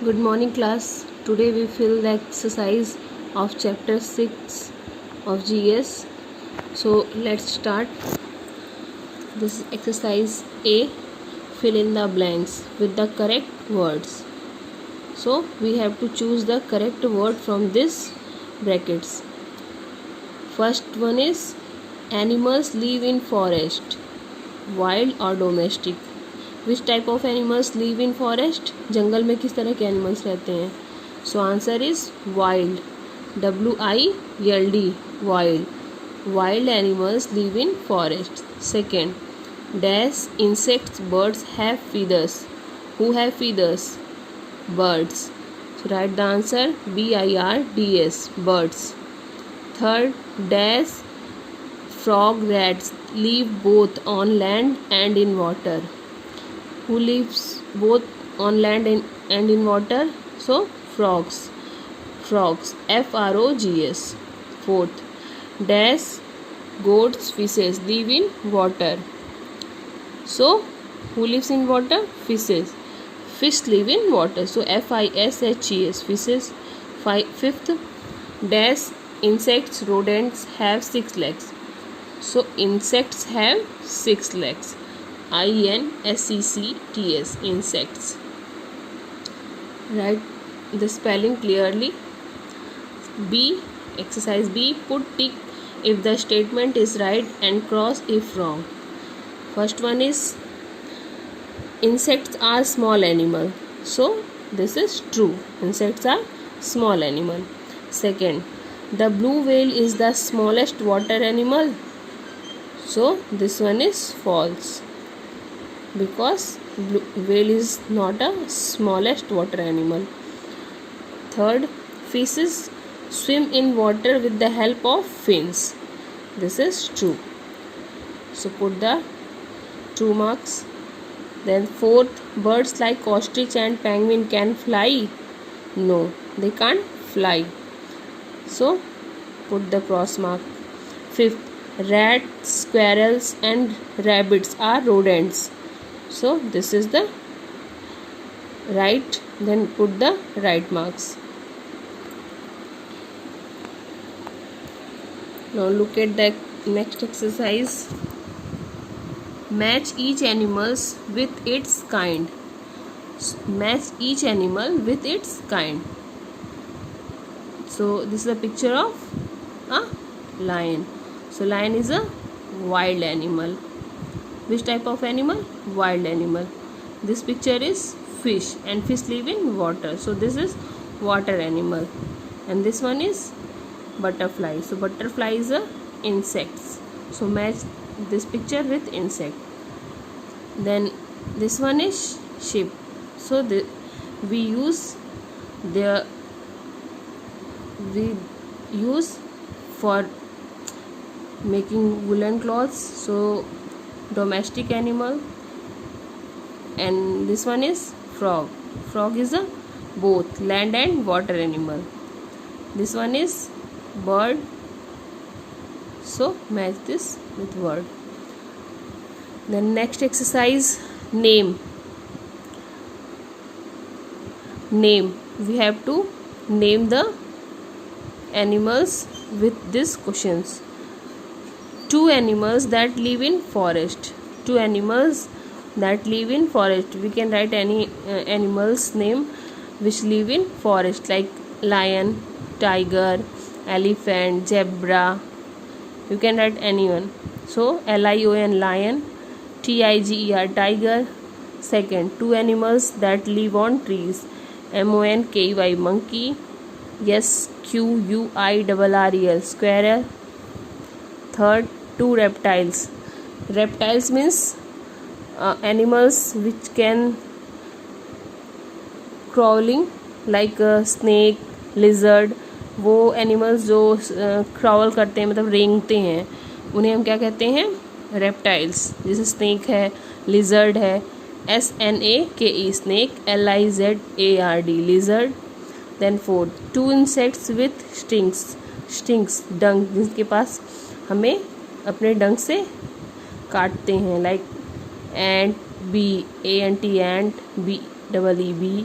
Good morning, class. Today we fill the exercise of chapter 6 of GS. So let's start. This is exercise A. Fill in the blanks with the correct words. So we have to choose the correct word from this brackets. First one is animals live in forest, wild or domestic. Which type of animals live in forest, जंगल में किस तरह के animals रहते हैं. So answer is wild, WILD, wild. Wild animals live in forest. Second, dash insects birds have feathers. Who have feathers? Birds. So write the answer BIRDS, birds. Third, dash frog rats live both on land and in water. Who lives both on land and in water? So frogs. Frogs, FROGS. Fourth, dash goats fishes live in water. So who lives in water? Fishes. Fish live in water. So FISHES, fishes. Fifth, dash insects rodents have 6 legs. So insects have 6 legs. INSECTS, insects. Write the spelling clearly. B, exercise B, put tick if the statement is right and cross if wrong. First one is insects are small animal. So this is true. Insects are small animal. Second, the blue whale is the smallest water animal. So this one is false, because whale is not a smallest water animal. Third, fishes swim in water with the help of fins. This is true. So put the 2 marks. Then fourth, birds like ostrich and penguin can fly. No, they can't fly. So put the cross mark. Fifth, rats, squirrels and rabbits are rodents. So this is the right. Then put the right marks. Now look at the next exercise. Match each animals with its kind. Match each animal with its kind. So this is a picture of a lion. So lion is a wild animal. Which type of animal? Wild animal. This picture is fish, and fish live in water. So this is water animal. And this one is butterfly. So butterfly is a insects. So match this picture with insect. Then this one is sheep. So we use for making woolen cloths. So domestic animal. And this one is frog. Frog is a both land and water animal. This one is bird. So match this with word. Then next exercise, name. We have to name the animals with these questions. 2 animals that live in forest. 2 animals that live in forest. We can write any animal's name which live in forest, like lion, tiger, elephant, zebra. You can write anyone. So LION, lion. TIGER, tiger. Second, 2 animals that live on trees. MONKEY, monkey. SQUIRREL, squirrel. Third, 2 reptiles. Reptiles means animals which can crawling, like snake, lizard. वो animals जो crawl करते हैं, मतलब रेंगते हैं, उन्हें हम क्या कहते हैं? reptiles. जैसे snake है, lizard है, SNAKE, snake, LIZARD, lizard. Then fourth, 2 insects with stings, डंक, जिनके पास हमें अपने डंक से काटते हैं, like ant, B, ANT, ant, BEEB,